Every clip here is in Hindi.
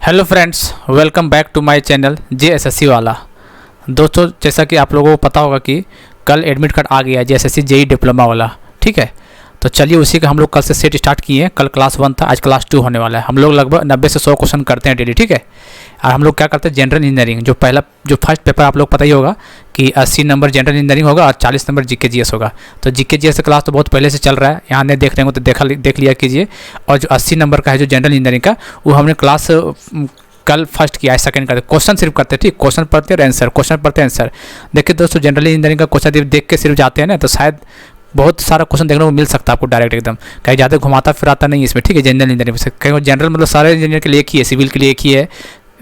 Hello friends, welcome back to my channel JSSC वाला। दोस्तों, जैसा कि आप लोगों को पता होगा कि कल एडमिट कार्ड आ गया है JSSC JEE डिप्लोमा वाला। ठीक है, तो चलिए उसी का हम लोग कल से सेट स्टार्ट किए हैं। कल क्लास 1 था, आज क्लास 2 होने वाला है। हम लोग लगभग 90 से 100 क्वेश्चन करते हैं डेली। ठीक है, और हम लोग क्या करते हैं, जनरल इंजीनियरिंग जो फर्स्ट पेपर आप लोग पता ही होगा कि 80 नंबर जनरल इंजीनियरिंग होगा और 40 नंबर GK GS होगा। तो GK GS क्लास तो बहुत पहले से चल रहा है, यहाँ नहीं देख रहे हो तो देख लिया कीजिए। और जो 80 नंबर का है जो जनरल इंजीनियरिंग का, वो हमने क्लास कल फर्स्ट किया है, सेकंड करते क्वेश्चन सिर्फ करते हैं। ठीक, क्वेश्चन पढ़ते हैं आंसर, क्वेश्चन पढ़ते हैं आंसर। देखिए दोस्तों, जनरल इंजीनियरिंग का क्वेश्चन देख के सिर्फ जाते हैं ना, तो शायद बहुत सारा क्वेश्चन देखने को मिल सकता है आपको डायरेक्ट एकदम, कहीं ज़्यादा घुमाता फिराता नहीं इसमें। ठीक है, जनरल इंजीनियरिंग से कहीं जनरल मतलब सारे इंजीनियर के लिए एक ही है, सिविल के लिए एक ही है,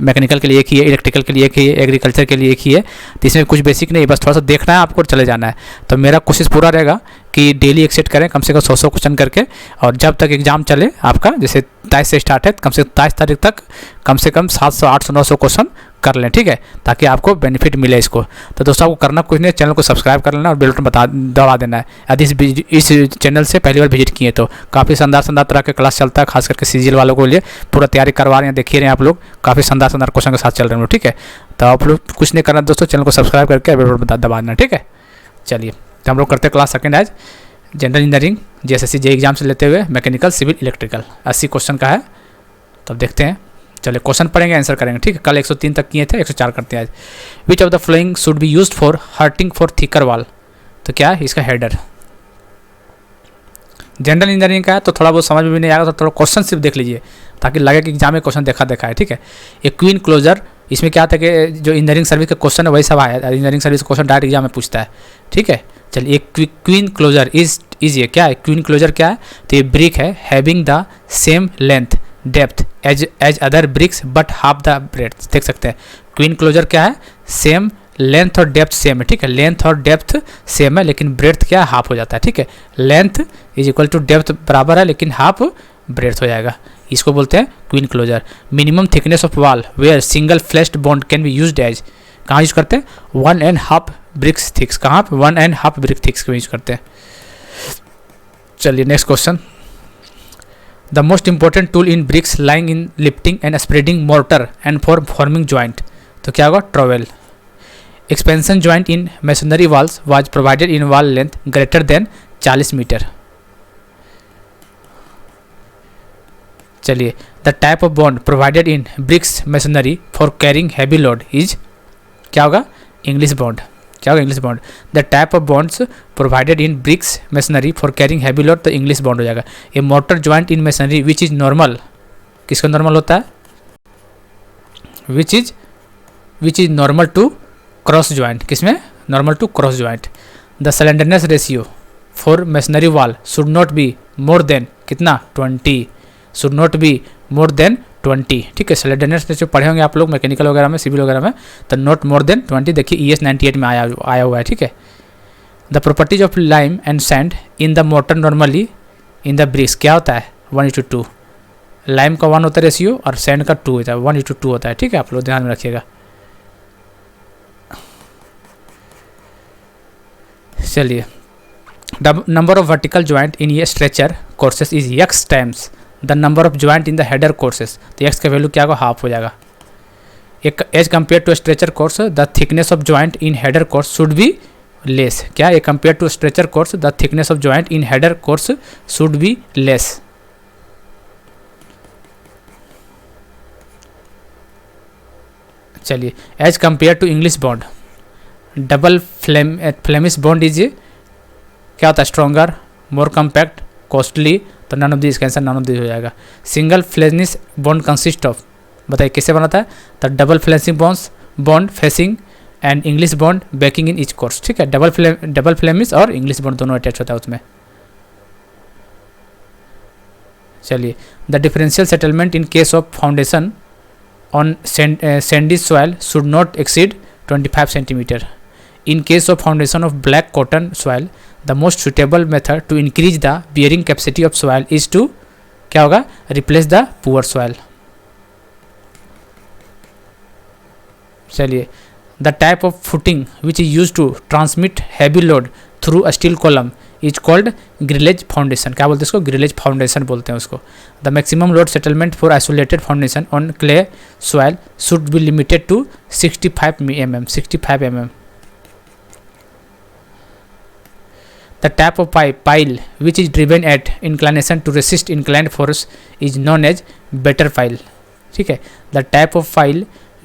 मैकेनिकल के लिए एक ही है, इलेक्ट्रिकल के लिए एक ही है, एग्रीकल्चर के लिए एक ही है। तो इसमें कुछ बेसिक नहीं, बस थोड़ा सा देखना है आपको और चले जाना है। तो मेरा कोशिश पूरा रहेगा कि डेली एक सेट करें कम से कम 100 क्वेश्चन करके, और जब तक एग्जाम चले आपका, जैसे 23 से स्टार्ट है, कम से कम 23 तारीख तक कम से कम 700 800 900 क्वेश्चन कर लें। ठीक है, ताकि आपको बेनिफिट मिले इसको। तो दोस्तों, आपको करना कुछ नहीं, चैनल को सब्सक्राइब कर लेना और बेल बटन दबा देना है। यदि इस चैनल से पहली बार विजिट किए तो काफ़ी शानदार तरह के क्लास चलता है, खास करके CGL वालों को लिए पूरा तैयारी करवा रहे हैं। देखिए रहे हैं आप लोग, काफ़ी शानदार क्वेश्चन के साथ चल रहे हैं। ठीक है, तो आप लोग कुछ नहीं करना दोस्तों, चैनल को सब्सक्राइब करके बेल बटन दबा देना। ठीक है, चलिए तो हम लोग करते हैं क्लास सेकंड आज general engineering JSSC JEE exam से लेते हुए मैकेनिकल सिविल इलेक्ट्रिकल 80 क्वेश्चन का है। तो अब देखते हैं, चलिए क्वेश्चन पढ़ेंगे, आंसर करेंगे। ठीक है, कल 103 तक किए थे, 104 करते हैं आज। विच of the flowing should be used for hurting for thicker wall? तो क्या है इसका हेडर? जनरल इंजीनियरिंग का है तो थोड़ा बहुत समझ में भी नहीं आएगा, तो थोड़ा क्वेश्चन सिर्फ देख लीजिए ताकि लगे कि एग्जाम में क्वेश्चन देखा है। ठीक है, ये क्वीन क्लोजर, इसमें क्या था कि जो इंजीनियरिंग सर्विस का क्वेश्चन है वही सब आया, engineering service question direct exam में पूछता है। ठीक है, चलिए क्वीन क्लोजर इज ये क्या है? क्वीन क्लोजर क्या है? तो ये ब्रिक है having the same length depth as other bricks but half the breadth. देख सकते हैं क्वीन क्लोजर क्या है, सेम लेंथ और डेप्थ सेम है। ठीक है, लेंथ और डेप्थ सेम है लेकिन ब्रेड्थ क्या है, हाफ हो जाता है। ठीक है, length is equal to depth बराबर है लेकिन हाफ ब्रेड्थ हो जाएगा, इसको बोलते हैं queen closer. Minimum thickness of wall where single flashed bond can be used as, कहाँ यूज करते हैं? 1.5 ब्रिक्स थिक्स। कहाँ पे? 1.5 ब्रिक थिक्स को यूज करते हैं। चलिए next question. The most important tool in bricks laying in lifting and spreading mortar and for forming joint, तो क्या होगा? Trowel. Expansion joint in masonry walls was provided in wall length greater than 40 metre. चलिए, the type of bond provided in bricks masonry for carrying heavy load is, क्या होगा? English bond. क्या होगा? English bond. The type of bonds provided in bricks masonry for carrying heavy load, तो इंग्लिश बॉन्ड हो जाएगा। ये mortar joint in masonry which is normal, किसका नॉर्मल होता है? Which is normal to cross joint, किसमें? Normal to cross joint. The slenderness ratio for masonry wall should not be more than कितना? 20। Should not be more than 20। ठीक है, स्लेंडरनेस रेशियो पढ़े होंगे आप लोग मैकेनिकल वगैरह में, सिविल वगैरह में, तो नॉट मोर देन 20। देखिए ES 98 में आया हुआ है। ठीक है, the properties of lime and sand in the mortar normally in the bricks, क्या होता है? 1:2। लाइम का 1 होता है रेशियो और सैंड का 2 होता है, 1:2 होता है। ठीक है, आप लोग ध्यान में रखिएगा। चलिए, the number of vertical joint in ये stretcher courses is x times the number of joint in the header courses, तो x का वैल्यू क्या होगा? हाफ हो जाएगा। एक as compare to stretcher course the thickness of joint in header course should be less. क्या? A compare to stretcher course the thickness of joint in header course should be less. चलिए, as compare to English bond double Flemish bond is क्या होता है? स्ट्रॉन्गर, मोर कम्पैक्ट, कॉस्टली, तो नन ऑफ दिस, इसका आंसर नन ऑफ दिस हो जाएगा। Single Flemish bond consist of, बताइए किससे बनाता है? तो double Flemish bond facing and English bond banking in each course. ठीक है, डबल फ्लेमिश और इंग्लिश बॉन्ड दोनों अटैच होता है उसमें। चलिए, the differential settlement in case of foundation on Sandy soil should not exceed 25 centimetre. In case of foundation of black cotton soil, the most suitable method to increase the bearing capacity of soil is to, क्या होगा? Replace the poor soil. चलिए, the type of footing which is used to transmit heavy load through a steel column is called grillage foundation. क्या बोलते हैं इसको? ग्रिलेज फाउंडेशन बोलते हैं उसको। The maximum load settlement for isolated foundation on clay soil should be limited to 65 mm, 65 mm। The type of pile which is driven at inclination to resist inclined force is known as better pile। ठीक है, the type of pile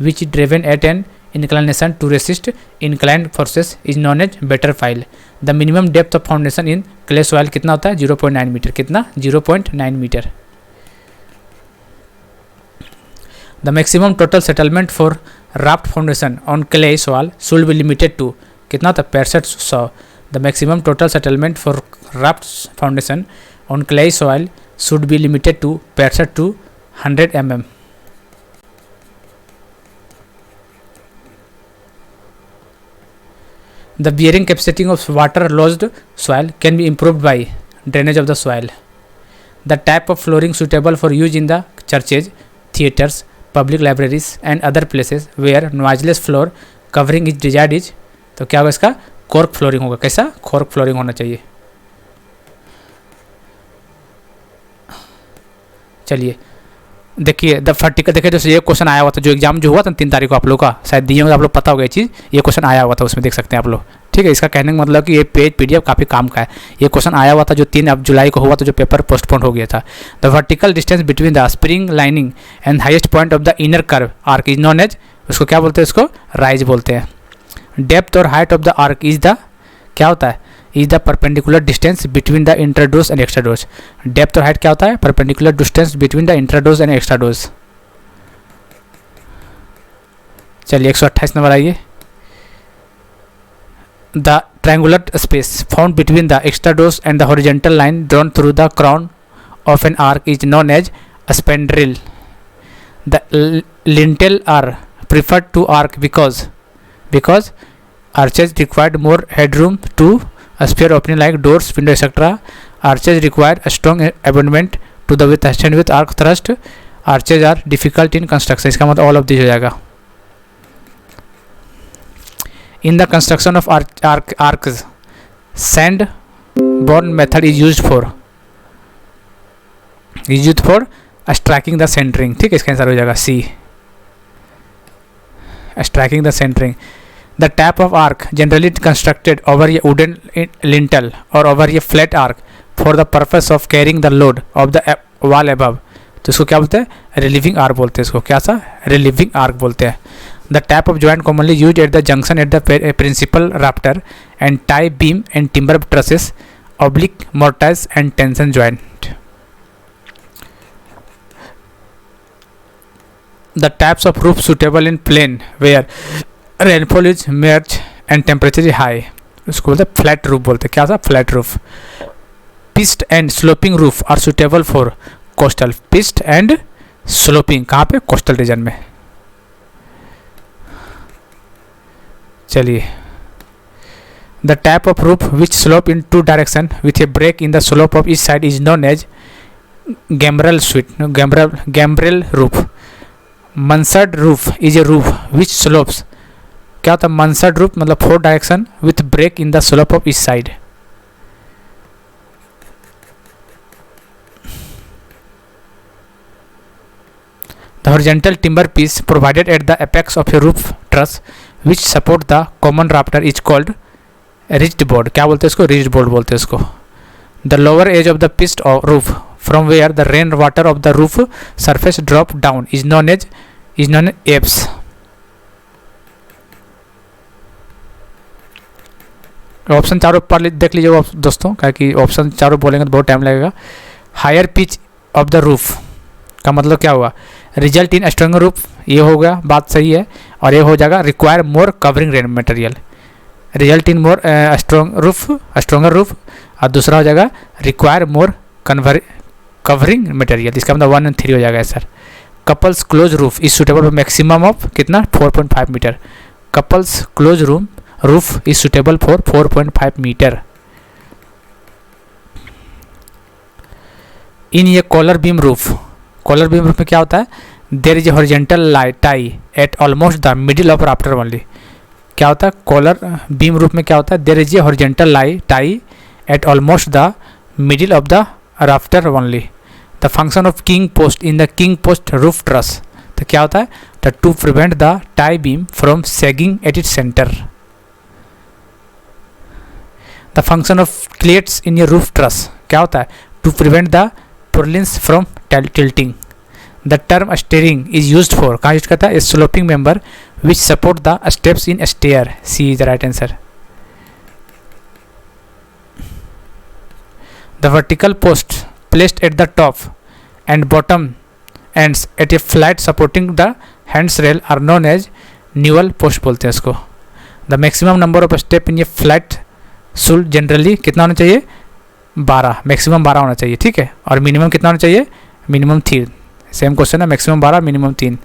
which is driven at an inclination to resist inclined forces is known as better pile। the minimum depth of foundation in clay soil कितना होता है? 0.9 मीटर। कितना? 0.9 metre. the maximum total settlement for raft foundation on clay soil should be limited to कितना होता है? 6500। the maximum total settlement for raft foundation on clay soil should be limited to 65 to 100 mm। The bearing capacity of water lodged soil can be improved by drainage of the soil। the type of flooring suitable for use in the churches, theatres, public libraries and other places where noiseless floor covering is desired is, तो क्या होगा इसका? कॉर्क फ्लोरिंग होगा। कैसा? कॉर्क फ्लोरिंग होना चाहिए। चलिए देखिए द वर्टिकल, देखिए दोस्तों ये क्वेश्चन आया हुआ था जो एग्जाम जो हुआ था 3 तारीख को आप लोग का, शायद दिए होंगे, आप लोग पता होगा ये चीज़, ये क्वेश्चन आया हुआ था उसमें, देख सकते हैं आप लोग। ठीक है, इसका कहने का मतलब कि ये पेज PDF काफ़ी काम का है। ये क्वेश्चन आया हुआ था जो 3 जुलाई को हुआ था, जो पेपर पोस्टपोन हो गया था। The vertical distance between the spring lining and highest point of the inner curve arc is known as, उसको क्या बोलते हैं? इसको राइज बोलते हैं। डेप्थ और height of the arch is the, क्या होता है? Is the perpendicular distance between the intrados and extrados. Depth और हाइट क्या होता है? Perpendicular distance between the intrados and extrados. चलिए 128 नंबर आइए। The triangular space found between the extrados and the horizontal line drawn through the crown of an arch is known as spandrel. The lintel are preferred to arch because arches required more headroom to a sphere opening like doors, window, etc. Arches require a strong abutment to the withstand with arc thrust. Arches are difficult in construction। इसका मतलब all of this हो जाएगा। In the construction of arcs, sand-borne method is used for striking the centering। ठीक है, इसका आंसर हो जाएगा C, striking the centering। The type of arc generally constructed over a wooden lintel or over a flat arc for the purpose of carrying the load of the wall above, तो इसको क्या बोलते हैं? relieving arc बोलते हैं इसको। क्या सा? relieving arc बोलते हैं। The type of joint commonly used at the junction at the principal rafter and tie beam and timber trusses, oblique mortise and tension joint। The types of roof suitable in plain where rainfall is maze and temperature is high, उसको बोलते हैं फ्लैट रूफ बोलते हैं। क्या था? Flat roof. Pitched and sloping roof are suitable for coastal. Pitched and sloping कहाँ पे? कोस्टल रीजन में। चलिए the type of roof which slope in 2 direction with a break in the slope of each side is known as gambrel roof. mansard roof is a roof which slopes, क्या होता है? mansard roof मतलब 4 direction with break in the slope of each side। The horizontal timber piece provided at the apex of a roof truss which support the common rafter is called ridged board। क्या बोलते हैं इसको? ridged board बोलते हैं इसको। The lower edge of the pitched roof from where the rain water of the roof surface drop down is known as eaves। Option चारों पर देख लीजिए दोस्तों, क्या कि ऑप्शन चारों बोलेंगे तो बहुत टाइम लगेगा। Higher pitch of the roof का मतलब क्या हुआ? रिजल्ट इन स्ट्रॉन्गर रूफ, ये हो गया, बात सही है। और ये हो जाएगा require more covering rain material. Result in more stronger roof, और दूसरा हो जाएगा रिक्वायर मोर कवरिंग मटेरियल। इसका मतलब 1 और 3 हो जाएगा sir. Couples close roof is suitable maximum of कितना? 4.5 metre. Couples close roof is suitable for 4.5 metre. In ये कॉलर बीम रूफ में क्या होता है? There is a horizontal tie at almost the middle of rafter only. क्या होता है? कॉलर बीम रूफ में क्या होता है? There is a horizontal tie at almost the middle of the rafter only. The function of king post in the king post roof truss. तो क्या होता है? To prevent the tie beam from sagging at its center. The function of cleats in your roof truss क्या होता है? To prevent the purlins from tilting. The term steering is used for कहाँ यूज करता है? A sloping member which support the steps in stair. C is the right answer. The vertical posts placed at the top and bottom ends at a flat supporting the handrail are known as newel post बोलते हैं इसको. The maximum number of step in a flat should generally कितना होना चाहिए? 12. मैक्सिमम 12 होना चाहिए, ठीक है. और मिनिमम कितना होना चाहिए? मिनिमम 3. सेम क्वेश्चन है, maximum 12 minimum 3.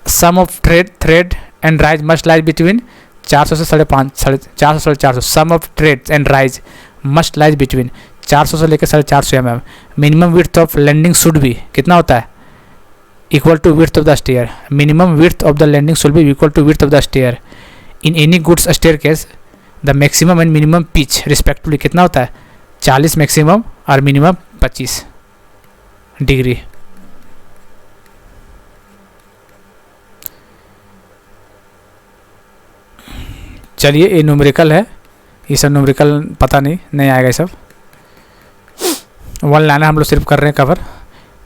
Sum of tread and rise must lies between 400 से 450 400 sum of tread and rise must lies between 400 से लेकर 450 mm. Minimum width of landing should भी कितना होता है? Equal to width of the stair. Minimum width of the landing should be equal to width of the stair. In any goods stair case the maximum and minimum pitch respectively कितना होता है? 40 मैक्सिमम और मिनिमम 25 डिग्री. चलिए ये न्यूमेरिकल है, ये सब न्यूमेरिकल पता नहीं आएगा ये सब. वन लाइन हम लोग सिर्फ कर रहे हैं cover.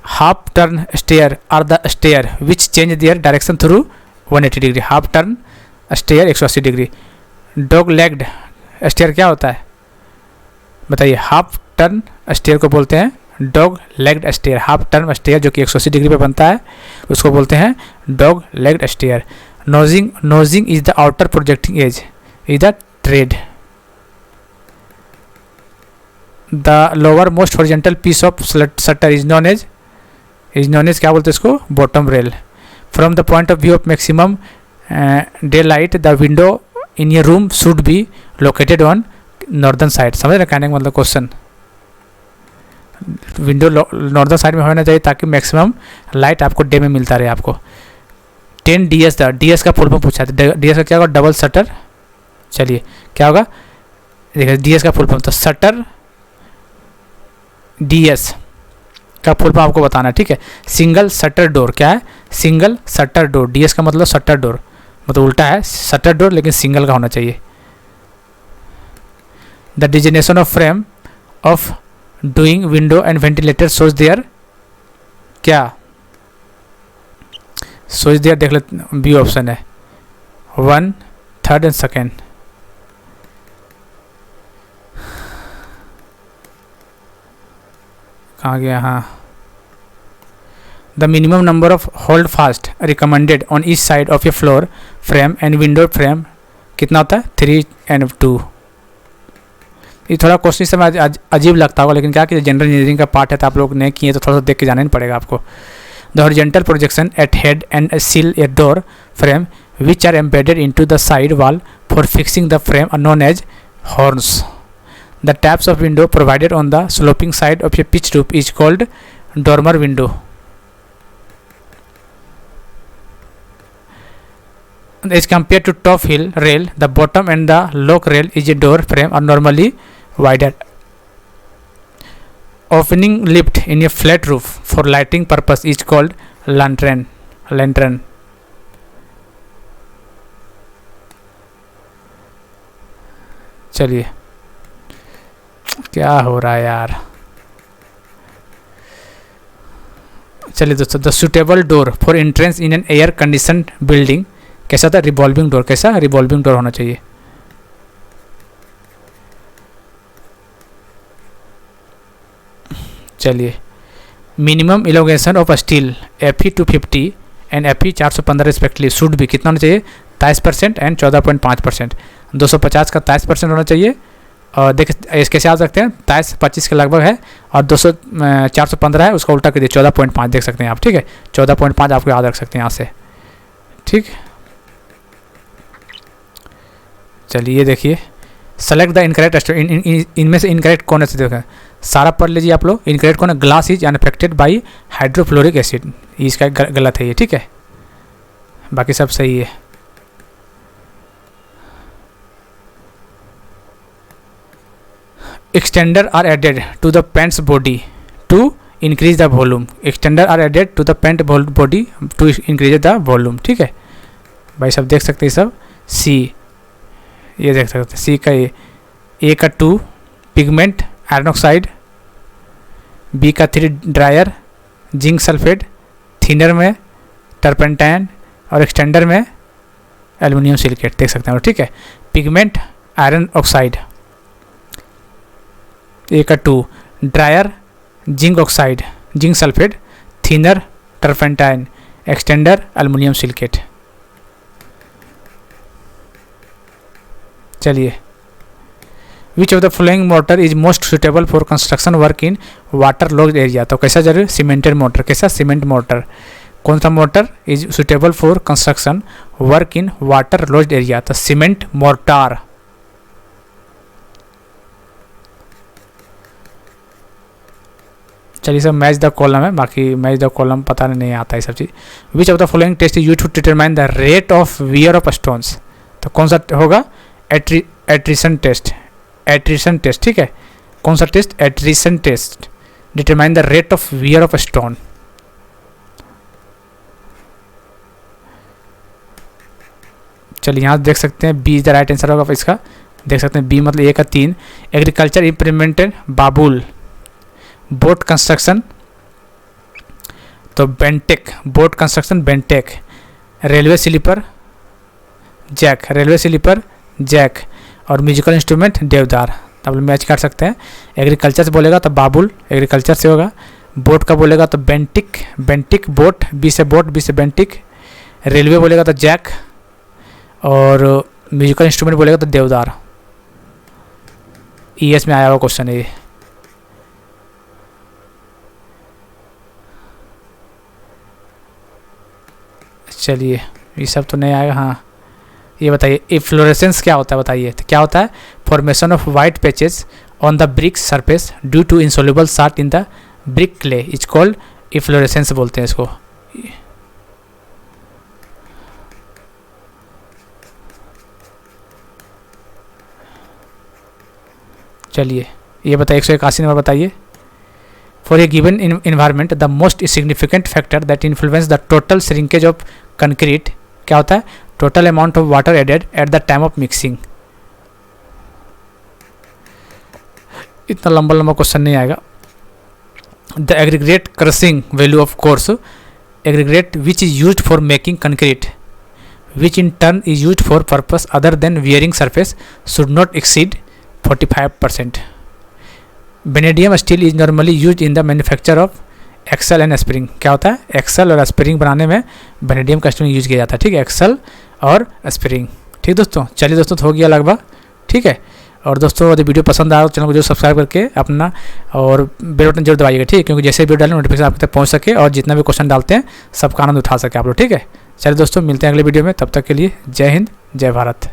Half turn stair are the stair which change their direction through 180 degree. Half turn stair 180 degree. Dog legged stair क्या होता है बताइए? हाफ टर्न स्टेयर को बोलते हैं dog legged stair. Half turn stair जो कि 180 डिग्री पे बनता है उसको बोलते हैं dog legged stair. Nosing is the outer projecting edge is the tread. The lower most horizontal piece of shutter is known as क्या बोलते हैं इसको? Bottom rail. From the point of view of maximum daylight the window in your room should be located on northern side. समझ रहे कहने का मतलब क्वेश्चन? विंडो नॉर्दर्न साइड में होना चाहिए ताकि मैक्सिमम लाइट आपको डे में मिलता रहे आपको. 10 DS था. DS का फुल फॉर्म पूछा था. DS का क्या होगा? Double shutter. चलिए क्या होगा? देखिए DS का फुल फॉर्म तो शटर DS का फुल फॉर्म आपको बताना है, ठीक है. सिंगल शटर डोर क्या है? Single shutter door. DS का मतलब शटर डोर, मतलब उल्टा है शटर डोर लेकिन सिंगल का होना चाहिए. The designation of frame of doing window and ventilator shows there क्या? सोच देयर देख लेते. बी ऑप्शन है 1, 3rd एंड 2nd. कहाँ गया? हाँ. The minimum number of hold fast recommended on each side of A floor frame and window frame कितना होता है? 3 and 2. ये थोड़ा क्वेश्चन समय अजीब लगता होगा लेकिन क्या कि जनरल इंजीनियरिंग का पार्ट है तो आप लोग नहीं किए तो थोड़ा सा देख के जाना ही पड़ेगा आपको. The horizontal projection at head and sill a door frame which are embedded into the side wall for fixing the frame are known as horns. The tabs of window provided on the sloping side of a pitch roof is called dormer window. As compared to top hill rail, the bottom and the lock rail is a door frame are normally wider. Opening lift in a flat roof for lighting purpose is called lantern. चलिए क्या हो रहा है यार. चलिए दोस्तों, the suitable door for entrance in an air condition building कैसा था? Revolving door. कैसा? रिवॉल्विंग डोर होना चाहिए. चलिए minimum elongation of steel FE 250 and FE 415 respectively should भी कितना होना चाहिए? 23% एंड 14.5%. 250 का 23% होना चाहिए. और देखिए कैसे आ सकते हैं? 23-25 के लगभग है और 415 है उसका उल्टा कर दिए 14.5 देख सकते हैं आप, ठीक है. 14.5 आपको याद रख सकते हैं यहाँ से, ठीक. चलिए देखिए सेलेक्ट द इनकरेक्ट. इनमें से इनकरेक्ट कौन है? देखो सारा पढ़ लीजिए आप लोग. इनकरेक्ट कौन है? Glass is unaffected by hydrofluoric acid. इसका गलत है ये, ठीक है. बाकी सब सही है. extender are added to the pent's body to increase the volume. extender are added to the pent body to increase the volume. ठीक है भाई, सब देख सकते हैं सब. सी, ये देख सकते हैं सी का ए का 2 पिगमेंट आयरन ऑक्साइड, बी का 3 ड्रायर जिंक सल्फेट, थिनर में टर्पेंटाइन और एक्सटेंडर में एल्युमिनियम सिलिकेट. देख सकते हैं ठीक है. पिगमेंट आयरन ऑक्साइड ए का 2, dryer zinc oxide zinc sulphate, thinner turpentine, extender aluminium silicate. चलिए, which of the following mortar is most suitable for construction work in water logged area. तो कैसा जरूर सीमेंटेड मोटर, कैसा सीमेंट मोटर. कौन सा mortar is suitable for construction work in water lodged area. तो सीमेंट मोर्टार. चलिए सब मैच द कॉलम है, बाकी मैच द कॉलम पता नहीं आता है सब चीज़. Which of the following test is use to determine the rate of wear of stones. तो कौन सा होगा. Attrition test. एट्रिशन टेस्ट ठीक है. कौन सा test. Attrition test. Determine the rate of wear of stone. चलिए यहाँ देख सकते हैं B is the right answer होगा इसका. देख सकते हैं बी मतलब ए का 3. एग्रीकल्चर इम्प्लीमेंटेड बाबुल. बोट कंस्ट्रक्शन तो बेंटेक. बोट कंस्ट्रक्शन बेंटेक. Railway sleeper jack. Railway sleeper jack. और म्यूजिकल इंस्ट्रूमेंट देवदार. तब मैच कर सकते हैं. एग्रीकल्चर से बोलेगा तो बाबुल एग्रीकल्चर से होगा. बोट का बोलेगा तो बेंटिक. Bentinck boat. बी से बोट, बी से बेंटिक. रेलवे बोलेगा तो जैक. और म्यूजिकल इंस्ट्रूमेंट बोलेगा तो देवदार. ईएस में आया हुआ क्वेश्चन है ये. चलिए ये सब तो नहीं आएगा. हाँ ये बताइए इफ्लोरेसेंस क्या होता है बताइए. तो क्या होता है. Formation of white patches on the brick surface due to insoluble salt in the brick clay is called efflorescence बोलते हैं इसको. चलिए ये बताइए 181 नंबर बताइए. For a given environment the most significant factor that influence the total shrinkage of concrete क्या होता है. Total amount of water added at the time of mixing. इतना लंबा लंबा क्वेश्चन नहीं आएगा. The aggregate crushing value of course aggregate which is used for making concrete which in turn is used for purpose other than wearing surface should not exceed 45%. Vanadium steel is normally use in the manufacture of axle and spring. क्या होता है. एक्सल और स्प्रिंग बनाने में वेनेडियम का स्टील यूज किया जाता है. ठीक है, एक्सल और स्प्रिंग. ठीक दोस्तों. चलिए दोस्तों तो हो गया लगभग. ठीक है. और दोस्तों यदि वीडियो पसंद आया तो चैनल को जो सब्सक्राइब करके अपना और बेल बटन जरूर दबाइएगा. ठीक है, क्योंकि जैसे वीडियो डालें नोटिफिकेशन आप तक पहुंच सके और जितना भी क्वेश्चन डालते हैं सबका आनंद उठा सके आप लोग. ठीक है. चलिए दोस्तों मिलते हैं अगले वीडियो में. तब तक के लिए जय हिंद जय भारत.